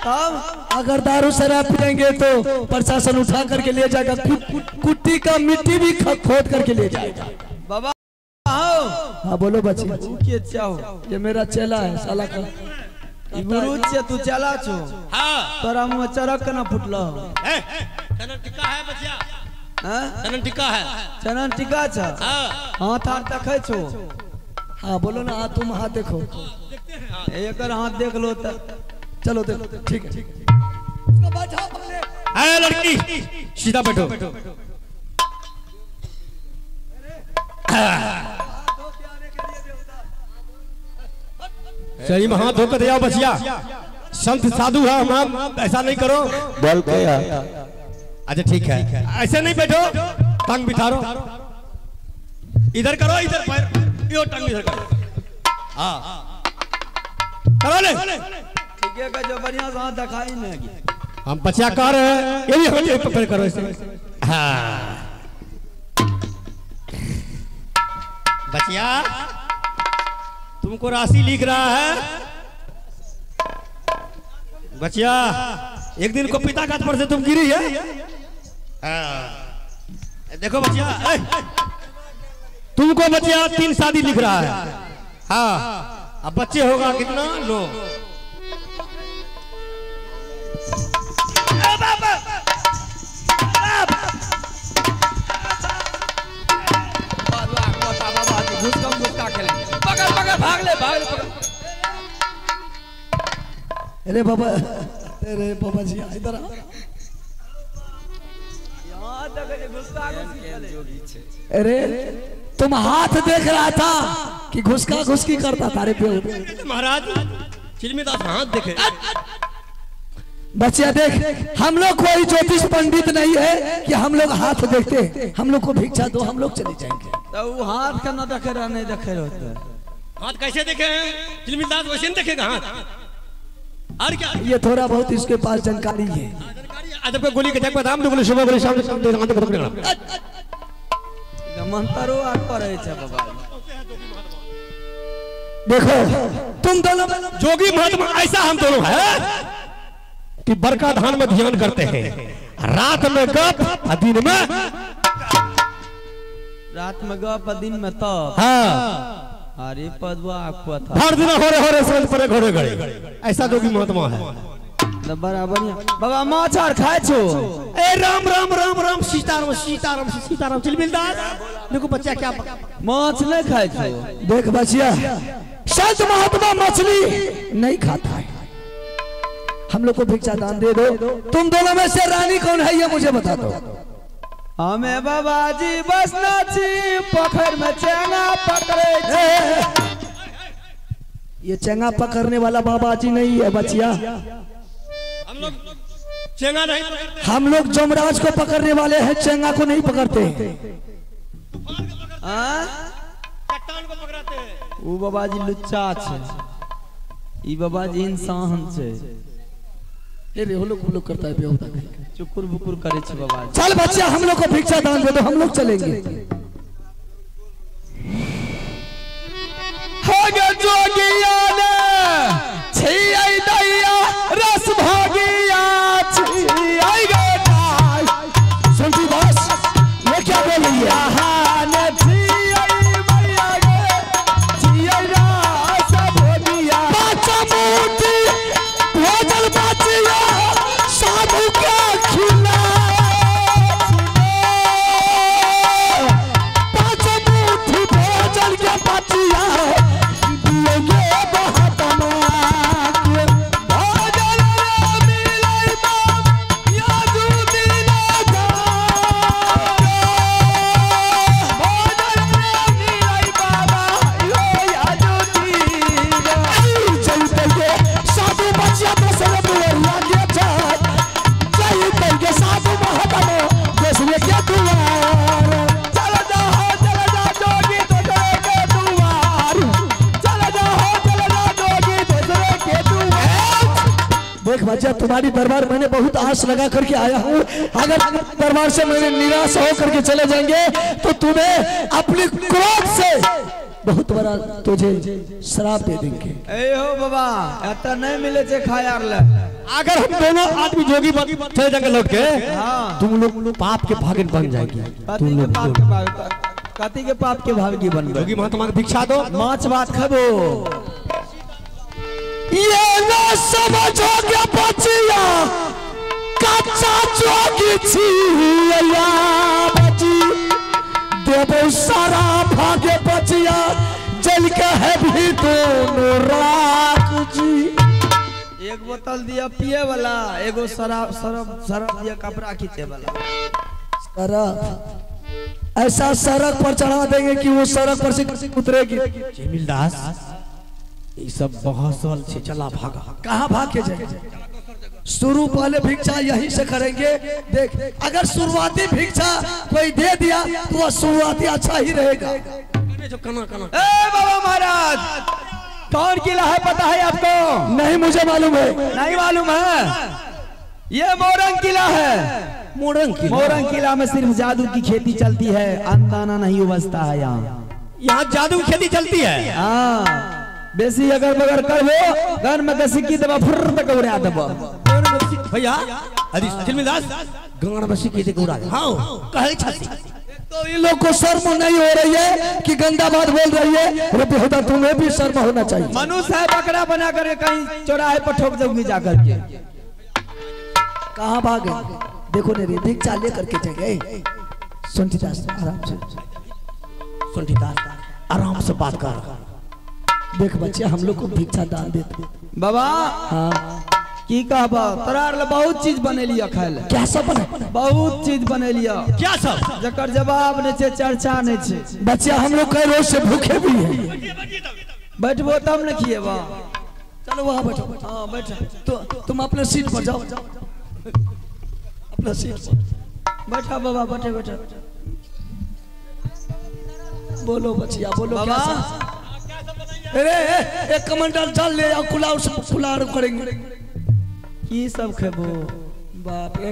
तब अगर दारू शराब पिएंगे तो प्रशासन उठा करके ले जाएगा, कुट्टी का मिट्टी भी खोद करके ले जाएगा। बाबा हाँ बोलो बच्ची। क्या हो? ये मेरा चेला है साला का। गुरु से तू चला छो। हाँ। तोरा मुँह चरक ना फुटलो। चनन टिक्का है बच्चा। हाँ? चनन टिक्का है। चनन टिक्का छ। हाथ हाथ देखे छो। हाँ बोलो ना, हाथ तुम हाथ देखो। एक हाथ देख लो तो चलो देखो। ठीक है लड़की सीधा बैठो। सही में हाथ धोकर दिया बचिया। संत साधु है हम, ऐसा नहीं करो। बोल के अच्छा ठीक है, ऐसे नहीं बैठो, टांग बिठारो। इधर करो, इधर पैर, यो टांग इधर करो। हाँ करो ले। ठीक है, जो बढ़िया से हाथ दिखाई नहीं। हम बच्चा कह रहे हैं, ये भी हमें पकड़ करो ऐसे। हाँ बचिया, तुमको राशि लिख रहा है। बचिया, एक दिन को पिता का पर से तुम गिरी है। देखो बचिया, तुमको बचिया 3 शादी लिख रहा है। हाँ अब बच्चे होगा कितना? 9। अरे बाबा, अरे बाबा जी इधर आ। अरे तुम हाथ देख रहा था कि घुसका घुसकी करता था। रे महाराज चिलमीदास हाथ देखे। बच्चिया देख, हम लोग कोई ज्योतिष पंडित नहीं है कि हम लोग हाथ देखते हैं। हम लोग को भिक्षा दो, हम लोग चले जाएंगे। तो वो हाथ का ना देखे रहा, नहीं देखे रहते। हाथ कैसे देखे हैं? चिलमीदास वैसे नहीं देखेगा हाथ। और क्या? ये थोड़ा बहुत इसके पास जानकारी है। अदब पे गोली के जग बदाम दो, गोली सुबह गोली शाम शाम दे हाथ पकड़ लेना। मंतरो आग पर है छे बाबा। देखो तुम दोनों जोगी महात्मा ऐसा हम दोनों है कि बरका धान में ध्यान करते हैं, रात में गप, दिन में रात में गप, दिन में तप। हाँ अरे पदवा आपको था। हर दिन हो रहे समझ पड़े घोड़े घड़े। ऐसा जोगी महात्मा है। बराबर बाबा माछ आर खाए छो। ए राम राम राम राम सीताराम सीताराम सीताराम। चिलमिलदार देखो बच्चा क्या माछ नहीं खाए छो। देख बचिया, संत महात्मा मछली नहीं खाता है। हम लोग को भिक्षा दान दे दो। तुम दोनों में से रानी कौन है ये मुझे बता दो। हमें बाबा जी बस नाची पोखर में चेंगा पकड़े। ये चेंगा पकड़ने वाला बाबा जी नहीं है बचिया। हम लोग चेंगा नहीं, हम लोग जमराज को पकड़ने वाले हैं, चेंगा को नहीं पकड़ते। चट्टान को पकड़ाते हैं। वो बाबा जी लुच्चा छे, ई बाबा जी इंसान छे। ये लोग करता है बेहुदा कहीं। चुकुर बुकुर करे छे बाबा जी। चल बच्चा, हम लोग को भिक्षा दान दे दो, हम लोग चलेंगे। होगे जोगिया ने छियै दैया रस भागिया छियै गे। संती दास ये क्या बोल रही है? ने छियै मैया गे छियै रस भागिया। बच्चा मूर्ति भोजन बचिया साधु के खिला। बच्चा मूर्ति भोजन के बचिया बच्चा, तुम्हारी दरबार मैंने बहुत आस लगा करके आया हूँ। अगर दरबार से मैंने निराश हो करके चले जाएंगे तो तुम्हें अपने क्रोध से बहुत बड़ा तुझे श्राप दे देंगे। ए हो बाबा, एता नहीं मिले छे खायार ले। अगर हम दोनों आदमी जोगी चले जाएंगे लौट के, तुम लोग पाप के भागिन बन जाएगी। कति के पाप के भागी बन जोगी महात्मा के भिक्षा दो, माछ भात खाबो। ये ना समझोगे बचिया कच्चा जोगी छिया बची देवो सारा भागे बचिया जल के है भी दोनों राख जी। एक बोतल दिया पिए वाला, एगो शराब दिया कपड़ा खींचे वाला। सरफ ऐसा सड़क पर चढ़ा देंगे कि वो सड़क पर से उतरेगी। जमीलदास ये सब बहुत साल से चला भागा, कहाँ भाग के जाएंगे? शुरू पहले भिक्षा यहीं से करेंगे। देख अगर शुरुआती भिक्षा कोई दे दिया तो वह शुरुआती अच्छा ही रहेगा। बाबा महाराज कौन किला है पता है आपको? नहीं मुझे मालूम है। नहीं मालूम है? ये मोरंग किला है। मोरंग किला में सिर्फ जादू की खेती चलती है, अंदाना नहीं उबसता है यहाँ जादू की खेती चलती है। हाँ बेसी अगर बगर करबो घर में के सिक्की देबा फुर तक उड़ा देबो भैया। अरे जमीलदास गांड में सिक्की दे उड़ा दे। हां कहे छती तो इन लोग को शर्म नहीं हो रही है कि गंदा बात बोल रही है? रब्बी होता तुम्हें भी शर्म होना चाहिए। मनुष्य है बकरा बना कर कहीं चौराहे पर ठोक दोगी जाकर के। कहाँ भागे? देखो ने भिक्षा लेकर के जाएंगे। सुनतीदास आराम से, सुनतीदास आराम से बात कर। देख बच्चे हम लोग को भिक्षा दान देते बाबा। हाँ की कहबा तोरा ले बहुत चीज बनेलिया खाए ले। क्या सब बने? बहुत चीज बनेलिया। क्या सब? जकर जवाब नहीं छे, चर्चा नहीं छे। बच्चे हम लोग कई रोज से भूखे भी हैं। बैठबो तब न खिएबा। चलो वहाँ बैठो। हाँ बैठ। तो तुम अपने सीट पर जाओ, अपना सीट पर बैठा बाबा, बैठे बैठे। बोलो बच्चिया बोलो। बाबा अरे एक कमांडर चल ले आओ, कुलाड़ करेंगे। की सब खेबो? बाप रे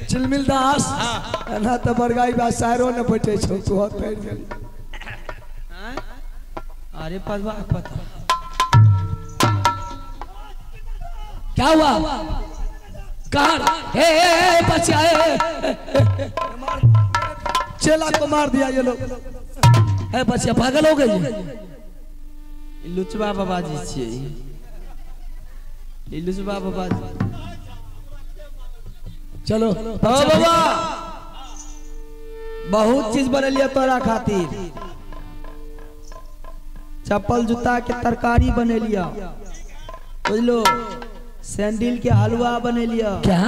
चिलमिलदास ना तो बरगाई बा सारो न बैठे छौ तू हाथ पैर गेल। अरे पदवा पता क्या हुआ? कहां? ए बच्चा चेला को मार दिया ये लोग। ए बच्चा पागल हो गई। लुचबा बाबा जी छिए। लुचबा बाबा जी। चलो बाबा बहुत चीज बनेलिया तोरा खातिर। चप्पल जूता के तरकारी बनेलिया, बुझलो। सैंडल के हलवा बनेलिया। क्या?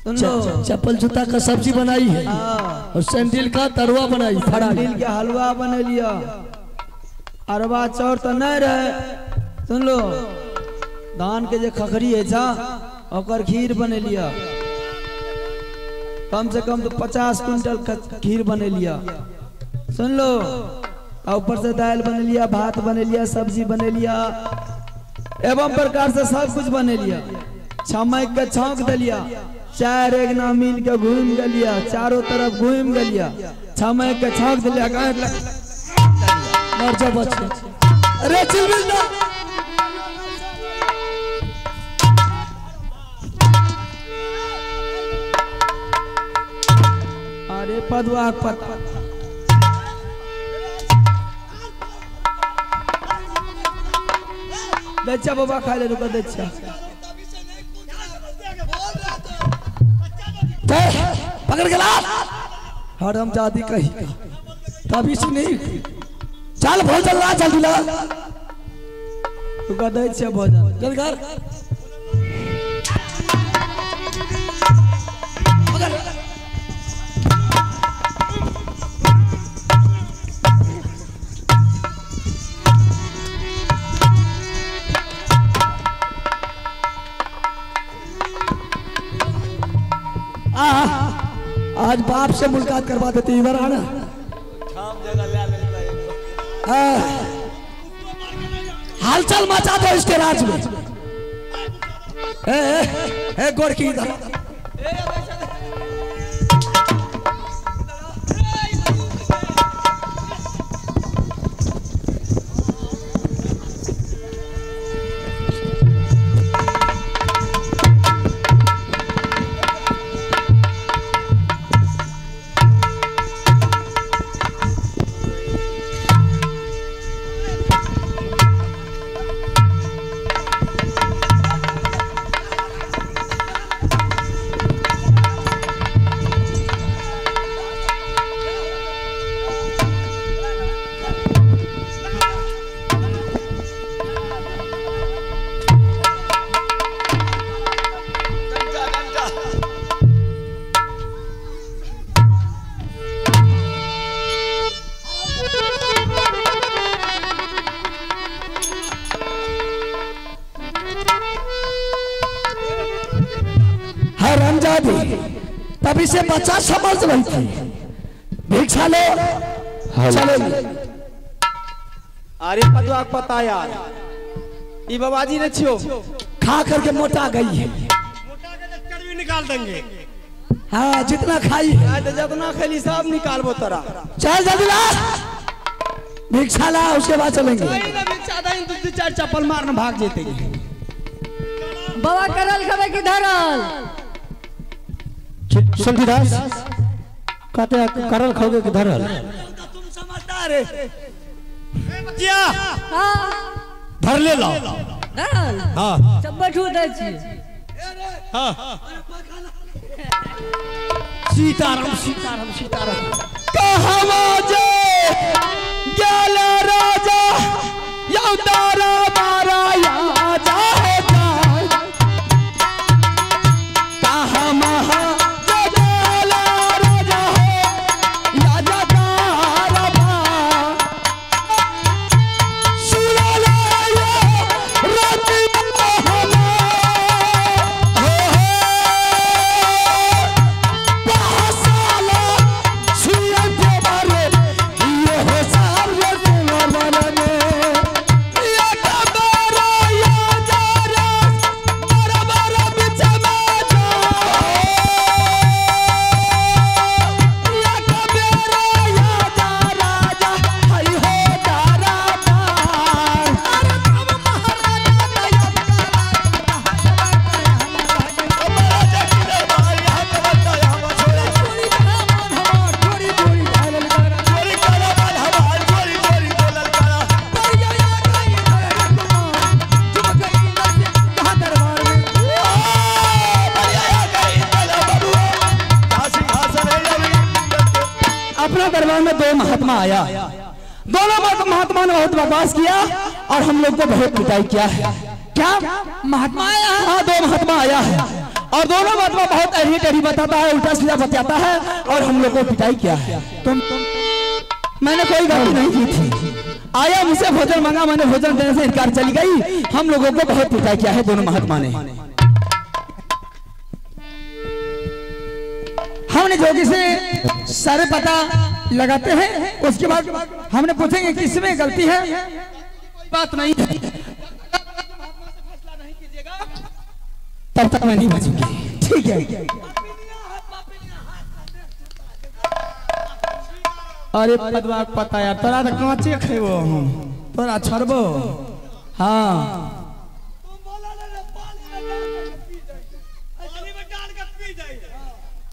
सुन लो, चप्पल जूता का सब्जी बनाई है और सैंडल का तरुआ बनाई। सैंडल के हलवा बनेलिया। अरवा चौर तो नहीं रहे। सुन लो, धान के जो खखरी है जा और खीर बने लिया। कम से कम तो 50 क्विंटल खीर बने लिया। सुन लो, ऊपर से दाल बने लिया, भात बने लिया, सब्जी बने लिया, एवं प्रकार से सब कुछ बने लिया। छमक के छौंक दिलिया। चार एक ना मिल के घूम गलिया, चारों तरफ घूम गलिया। छमक के छौंक दिलिया। मर जा बच्चे। अरे चिलमिलदा अरे पदवा पता बच्चा बाबा खा ले। रुका बच्चा पकड़ के ला। हरम जाती कही तभी से नहीं। चल भोजन ला, जल्दी ला। रुका बच्चा भोजन जल्दी कर। आज बाप से मुलाकात करवा देते। इधर आना। हालचाल मचा दो इसके राज में। गोरकी इधर। हरामजादी तभी से बच्चा समझ रही थी। भिक्षा लो चलो। अरे पदवा पता यार ये बाबाजी ने छियो खा करके मोटा गई है। मोटा के चर्बी निकाल देंगे। हाँ जितना खाई आज जितना खेली सब निकालबो तोरा। चल जल्दी ला भिक्षा ला उसके बाद चलेंगे। भिक्षा दाई दू चार चप्पल मारना भाग जेते। बाबा करल खबे की धरल शंतिदास कहते करल खोगे कि धरल। तुम समझदार है। बच्चिया हां धर ले लो। धरल हां चब्बा ठू दे छी। हां सीताराम सीताराम सीताराम। कहवा जे गेल राजा यौदारा मारा या जाए कहा महा गेल राजा या जदारा सुनले राती हमें पासाला सुया देवारे ये हो सारे तुम्हारे या कबारा या जरा बराबर बिच में जा या कबारा या जरा जा हई हो तारा पार अरे तुम महाराजा अपना दरबार में दो महात्मा आया। दोनों महात्मा ने बहुत बकवास किया और हम लोग को बहुत पिटाई किया है। क्या महात्मा आया? हाँ दो महात्मा आया है और दोनों महात्मा बहुत अड़ी टेढ़ी बताता है, उल्टा सीधा बताता है और हम लोग को पिटाई किया है। मैंने कोई गलती नहीं की थी। आया मुझसे भोजन मांगा, मैंने भोजन देने से इनकार चली गई। हम लोगों को बहुत पिटाई किया है दोनों महात्मा ने। हमने जोगी से सारे पता लगाते हैं, उसके बाद हमने पूछेंगे किसमें गलती है। बात नहीं है तब तक मैं नहीं बचूंगी। ठीक है। अरे पदवा पता यार तोरा तो कांचे खेबो हम तोरा छोड़बो। हाँ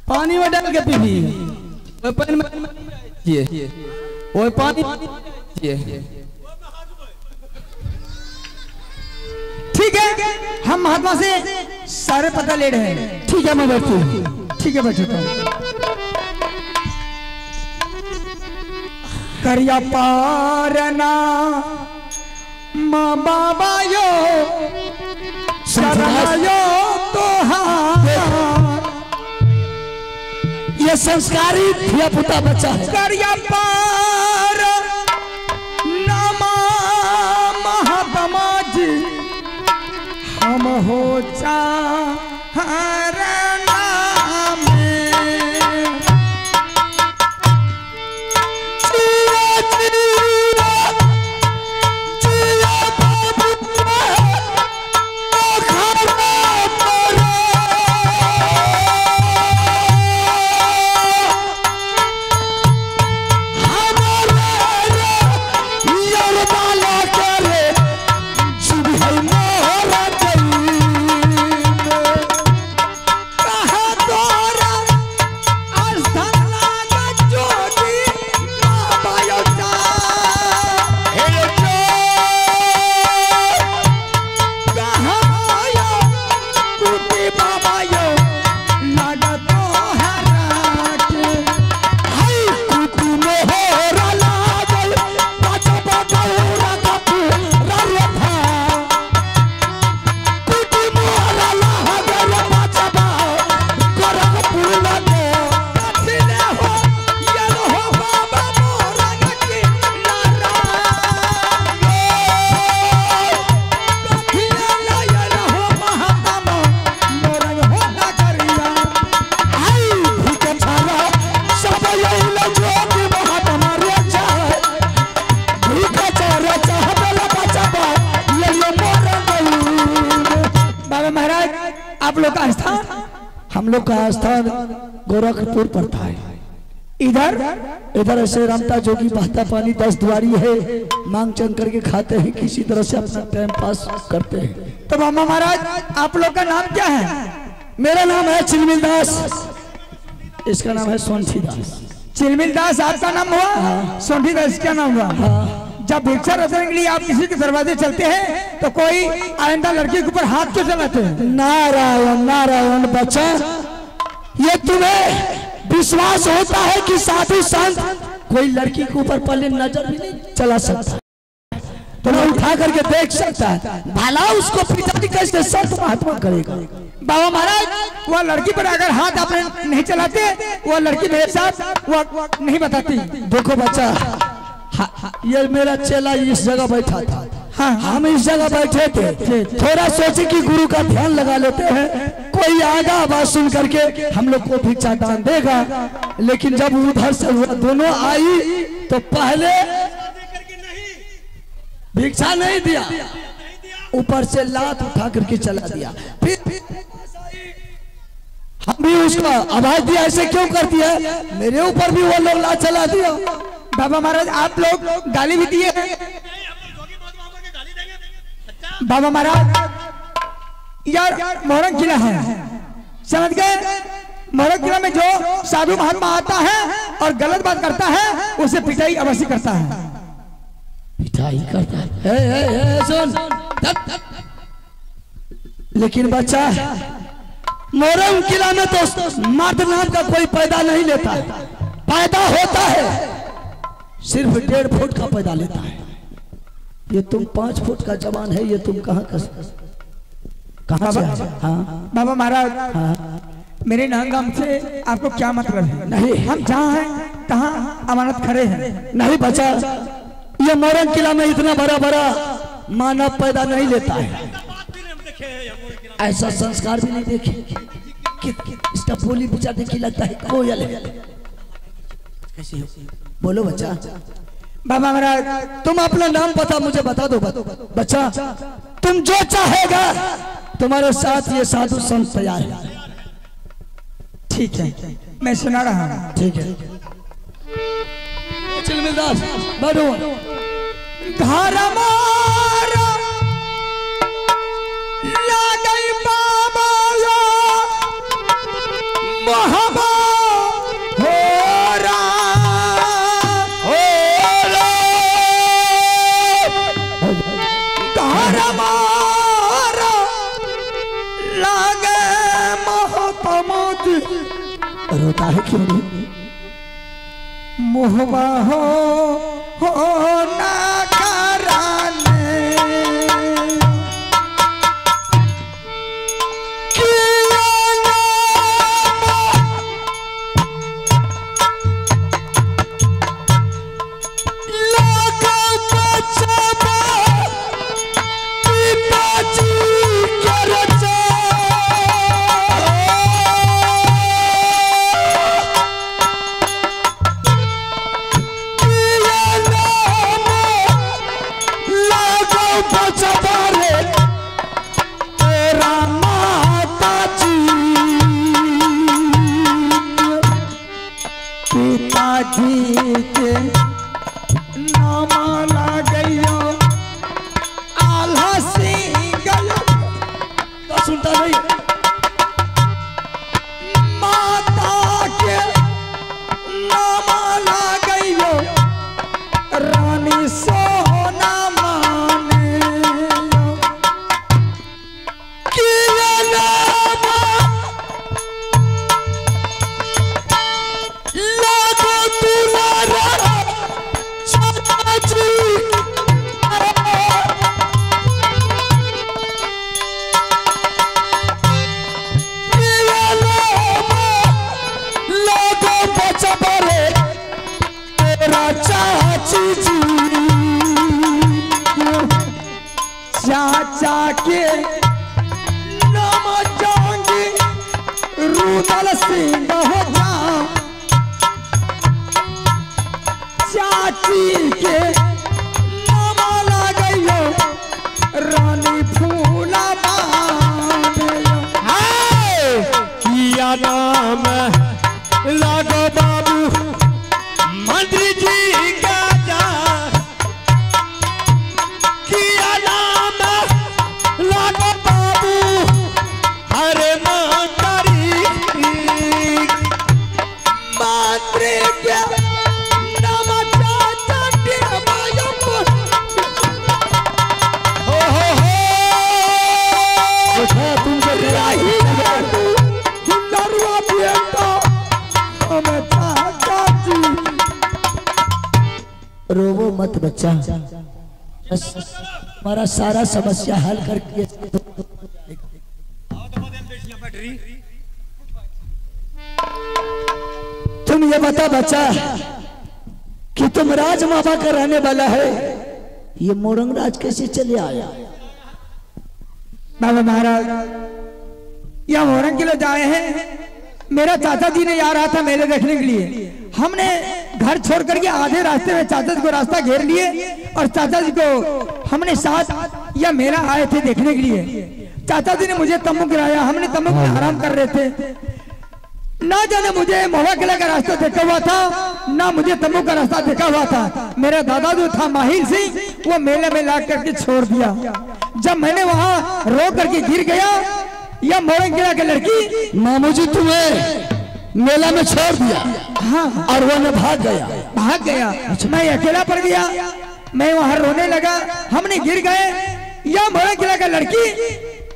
पानी में डाल के पीबी। ओए पानी में ये ओए पानी ये ठीक है। हम महात्मा से सारे पता ले रहे हैं। ठीक है मैं बैठती हूँ। ठीक है बैठता हूँ। करिया पारना माँ बाबा यो शरणायो तो ये संस्कारी धिया पुता बच्चा है। करिया पार नामा महात्मा जी हम हो चाहरना में जिया जिया जिया बाबू खाना पड़ा कहा महाराज आप लोग का स्थान? हम लोग का स्थान गोरखपुर पड़ता है। इधर इधर ऐसे रामता जोगी बहता पानी 10 दुआरी है, मांग चंग करके खाते हैं, किसी तरह से अपना टाइम पास करते हैं। तो बाबा महाराज आप लोग का नाम क्या है? मेरा नाम है चिलमिल दास, इसका नाम है सोंठी दास। चिलमिल दास आपका नाम हुआ, सोंठी दास क्या नाम हुआ? जब भिक्षा रचने के लिए आप किसी के दरवाजे चलते हैं तो कोई आइंदा लड़की के ऊपर हाथ क्यों चलाते हैं? नारायण नारायण बच्चा, ये तुम्हें विश्वास होता है कि साधु संत कोई लड़की के ऊपर पहले नजर भी नहीं चला सकता, तुम्हें उठा करके देख सकता है, भला उसको पिताजी कैसे संत महात्मा करेगा? बाबा महाराज वह लड़की पर अगर हाथ आपने नहीं चलाते, वह लड़की मेरे साथ वो नहीं बताती। देखो बच्चा, ये मेरा चेला इस जगह बैठा था, हाँ, हम इस जगह बैठे थे, थोड़ा सोचे कि गुरु का ध्यान लगा लेते हैं, कोई आएगा आवाज सुन करके हम लोग को भिक्षा दान देगा। लेकिन जब उधर से दोनों आई तो पहले भिक्षा नहीं दिया, ऊपर से लात उठा करके चला दिया। फिर हम भी उसका आवाज दिया, ऐसे क्यों करती है? मेरे ऊपर भी वो लोग लात चला दिया। बाबा महाराज आप लोग गाली भी दिए? बाबा महाराज यार मोहरम किला है, समझ गए? मोहरम किला में जो साधु महात्मा आता है और गलत बात करता है उसे पिटाई अवश्य करता है। पिटाई करता है? सुन, लेकिन बच्चा मोहरम किला में तो मर्द नाम का कोई पैदा नहीं लेता, पैदा होता है सिर्फ 1.5 फुट का पैदा लेता है। ये तुम 5 फुट का जवान है, ये तुम कहाँ से आए? हाँ बाबा महाराज, हाँ मेरे नाम से आपको क्या मतलब है? नहीं, हम जहाँ हैं तहाँ अमानत खड़े हैं। नहीं बच्चा, ये मोहरम किला में इतना बड़ा बड़ा मानव पैदा नहीं लेता है, ऐसा संस्कार भी नहीं देखे कि इसका बोली विचार देखी लगता है कोयल है। बोलो बच्चा। बाबा महाराज तुम अपना नाम पता मुझे बता दो बच्चा, तुम जो चाहेगा तुम्हारे साथ ये साधु संत तैयार है। ठीक है, मैं सुना रहा हूँ। ठीक है चिलमिल दास, बैठो। घर मारा लागई बाबा मोहब्बत रोता है क्यों नहीं? मोहबा हो ना कराने चाचा के नाम जाऊंगी रूदल सिंह हो जा, चाची के नाम लगइयो रानी फूला बाने। रोवो मत बच्चा, बस हमारा सारा समस्या हल करके तुम ये बता बच्चा कि तुम राज मामा का रहने वाला है, ये मोरंग राज कैसे चले आया? बाबा महाराज यहाँ मोरंग के लिए जाए हैं। मेरा चाचा जी ने आ रहा था मेले देखने के लिए। हमने घर छोड़ करके आधे रास्ते में चाचा जी को रास्ता घेर लिए और चाचा जी को हमने साथ या मेला आए थे देखने के लिए। चाचा जी ने मुझे तम्बू गिराया, हमने तम्बू में आराम कर रहे थे। ना जाने मुझे मोहरा किला का रास्ता देखा हुआ था, ना मुझे तम्बू का रास्ता देखा हुआ था। मेरा दादा जो था माहिर सिंह, वो मेले में ला करके छोड़ दिया। जब मैंने वहाँ रो करके गिर गया, या मोरंग किला की लड़की मामू जी तुम्हें मेला में छोड़ दिया। हाँ, और वो भाग गया। भाग गया। मैं अकेला पड़ गया, मैं वहां रोने लगा, हमने गिर गए। या मोरंग किला का लड़की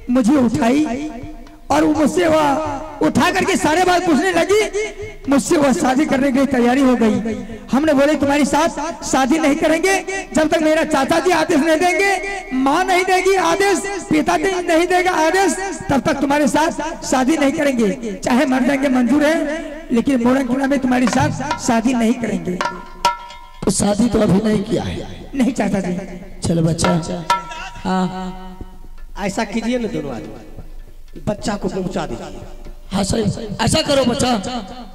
मुझे उठाई और मुझसे वह उठा करके सारे बात पूछने लगी। मुझसे वह शादी करने की तैयारी हो गई। हमने बोले तुम्हारी साथ शादी नहीं करेंगे जब तक मेरा चाचा जी आदेश नहीं देंगे, माँ नहीं देगी आदेश, पिताजी नहीं देगा आदेश, तब तक तुम्हारे साथ शादी नहीं करेंगे। चाहे मर जाएंगे मंजूर है, लेकिन मोरंग किला में तुम्हारे साथ शादी नहीं करेंगे। तो शादी तो अभी नहीं किया है? नहीं चाचा जी। चलो बच्चा, हाँ ऐसा कीजिए ना दोनों आदमी, बच्चा को पहुंचा दीजिए। हाँ सही, ऐसा करो बच्चा,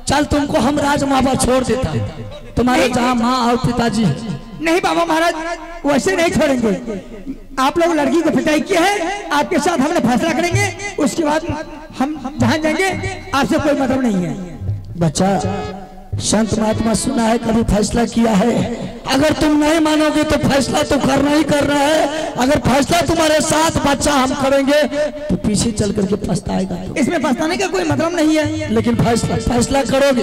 चल तुमको हम राज मामा छोड़ देता, तुम्हारे जहाँ माँ और पिताजी। नहीं बाबा महाराज, वैसे नहीं छोड़ेंगे। आप लोग लड़की को पिटाई किए हैं, आपके साथ हमने फैसला करेंगे, उसके बाद हम जहाँ जाएंगे आपसे कोई मतलब नहीं है। बच्चा संत महात्मा सुना है, कभी फैसला किया है? अगर तुम नहीं मानोगे तो फैसला तो करना ही करना है। अगर फैसला तुम्हारे साथ बच्चा हम करेंगे तो पीछे चल करके पछताएगा। इसमें पछताने का कोई मतलब नहीं है, लेकिन फैसला करोगे।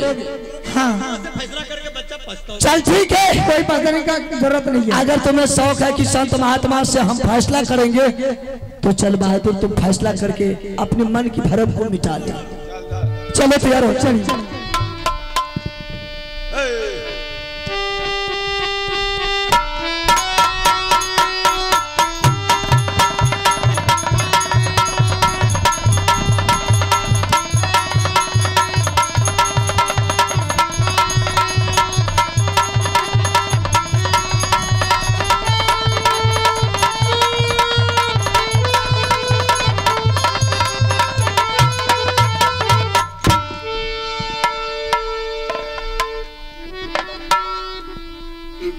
हाँ फैसला करके बच्चा पछताओ। चल ठीक है, कोई पछताने का जरूरत नहीं है। अगर तुम्हें शौक है कि संत महात्मा से हम फैसला करेंगे तो चल बहादुर, तुम फैसला करके अपने मन की भरम को मिटा ले। चलो तैयार हो, चलिए।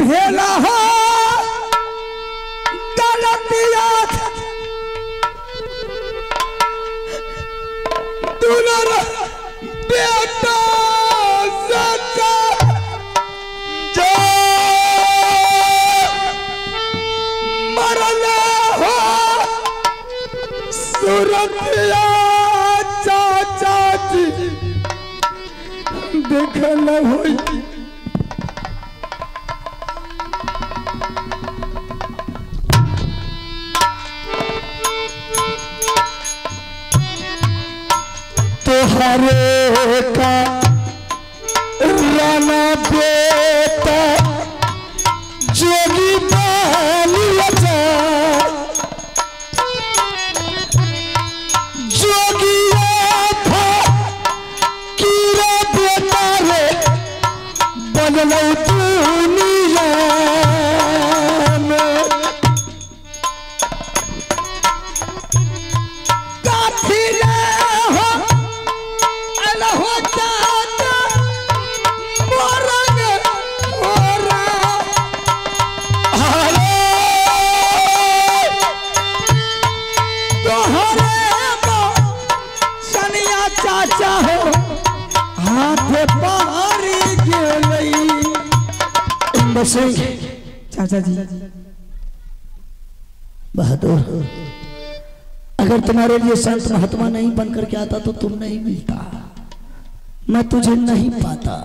भेला हो गलतिया दुलर बेटा सका जो मरले हो सूरतिया चाचा जी देखल होई। हरे का राना बेटा जोगी बालिया जोगिया था कीरा बेटा रे बनलो दुनिया में। चाचा जी बहादुर, अगर तुम्हारे लिए संत महात्मा नहीं बन करके आता तो तुम नहीं मिलता, मैं तुझे नहीं पाता।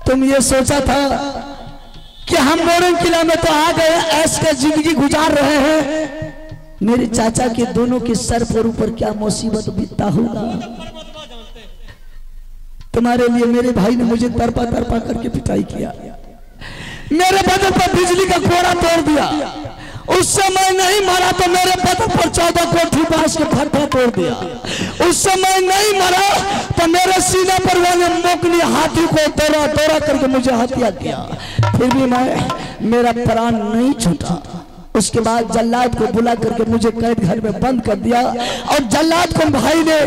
तुम ये सोचा था कि हम मोरंग किला में तो आ गए, ऐश का जिंदगी गुजार रहे हैं, मेरे चाचा के दोनों के सर पर ऊपर क्या मुसीबत बीतता होगा। तुम्हारे लिए मेरे भाई ने मुझे तरपा तरपा करके पिटाई किया, मेरे बदन पर बिजली का कोड़ा तोड़ दिया। उस समय नहीं मरा तो मेरे बदन पर 14 कोठी बांस के फट्टा तोड़ दिया। उस समय नहीं मरा तो मेरे सीने पर वाले मोकली हाथी को तोड़ा तोड़ा करके मुझे हत्या किया। फिर भी मेरा प्राण नहीं छूटा। उसके बाद जल्लाद को बुला करके मुझे कैद घर में बंद कर दिया और जल्लाद को भाई ने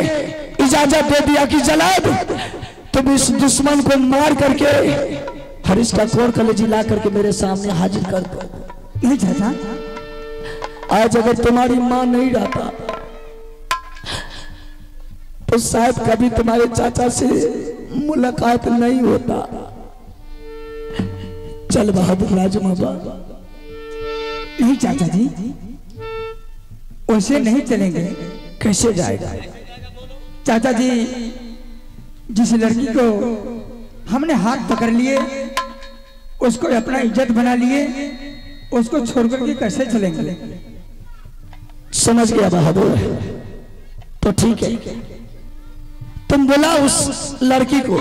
इजाजत दे दिया कि जल्लाद तुम इस दुश्मन को मार करके हरीश का कोर कलेजी ला करके मेरे सामने हाजिर कर दो। नहीं चाचा, आज अगर तुम्हारी माँ नहीं रहता तो शायद कभी तुम्हारे चाचा से मुलाकात नहीं होता। चल बहादुर राजमा बाबा। नहीं चाचा जी, वैसे नहीं चलेंगे। कैसे जाएगा चाचा जी, जिस लड़की को हमने हाथ पकड़ लिए, उसको अपना इज्जत बना लिए, उसको छोड़कर के कैसे चलेंगे? समझ गया बहादुर। तो ठीक है, तुम बुला उस लड़की को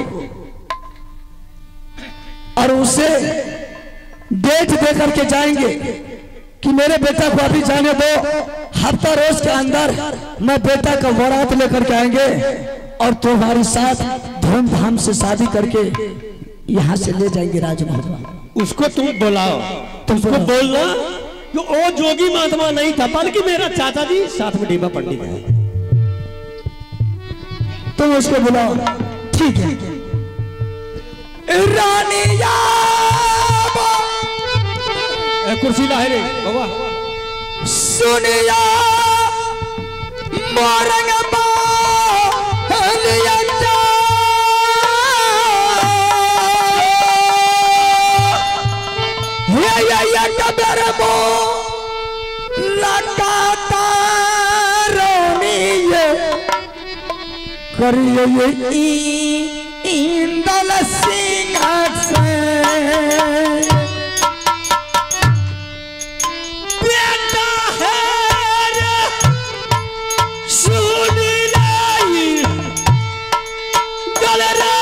और उसे डेट दे करके जाएंगे कि मेरे बेटा को अभी जाने दो, हफ्ता रोज के अंदर मैं बेटा का बारात लेकर के आएंगे और तुम्हारी साथ धूमधाम से शादी करके यहाँ से ले जाएंगे राजमहल। उसको तुम बुलाओ, तुमको बोलना कि वो जोगी महात्मा नहीं था बल्कि मेरा चाचा जी साथ में डीबा पंडित है। तुम उसको बुलाओ। ठीक है। रानिया कुर्सी ला है रे बाबा। सुनिया मोरंग करिए इंदल सिंह से बेटा है सुन लाई गलरा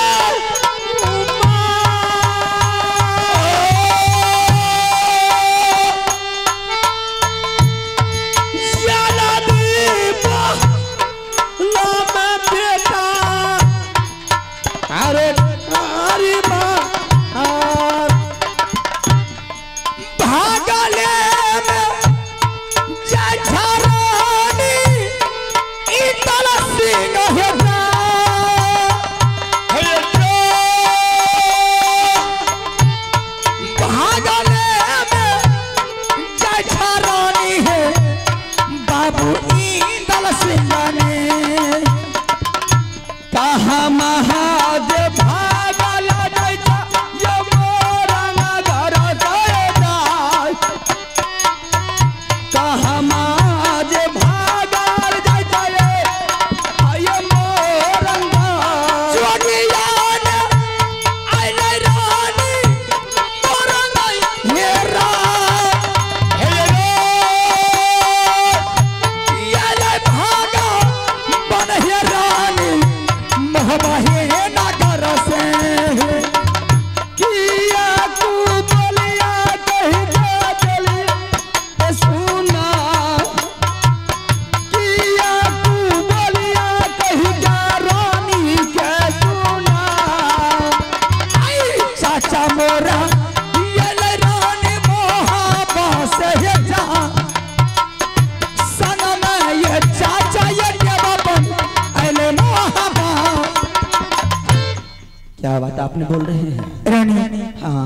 क्या बात आपने बोल रहे हैं रानी? हाँ,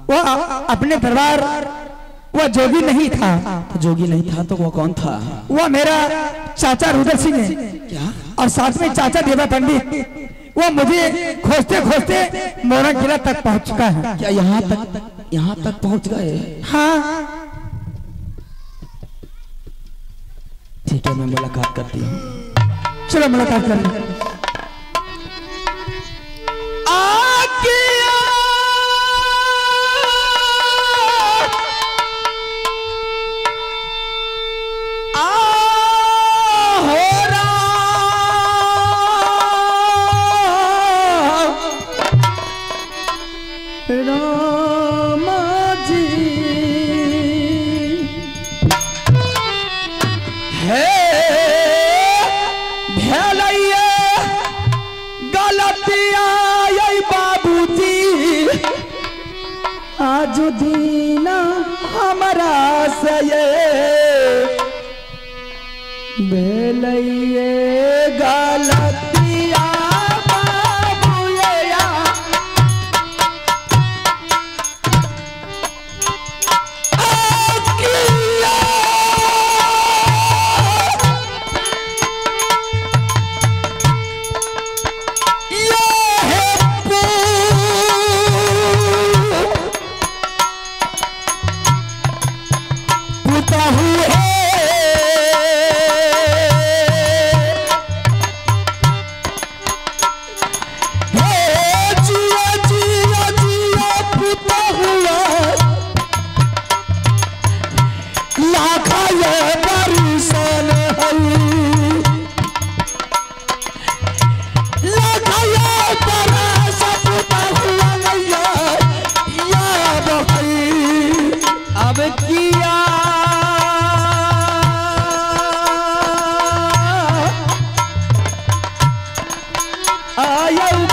वो अपने दरबार वो जोगी नहीं था। तो जोगी नहीं था तो वो कौन था? वो मेरा चाचा रुद्र सिंह है। क्या? और साथ में चाचा देवा पंडित। वो मुझे खोजते खोजते मोरंग किला तक पहुंच चुका है। क्या यहाँ तक पहुंच गए? हाँ ठीक है, मैं मुलाकात करती हूँ। चलो मुलाकात कर लें। रामा जी ताजुद्दीन हमारा से ये बेलइए गलतिया बाबूया अब किया आया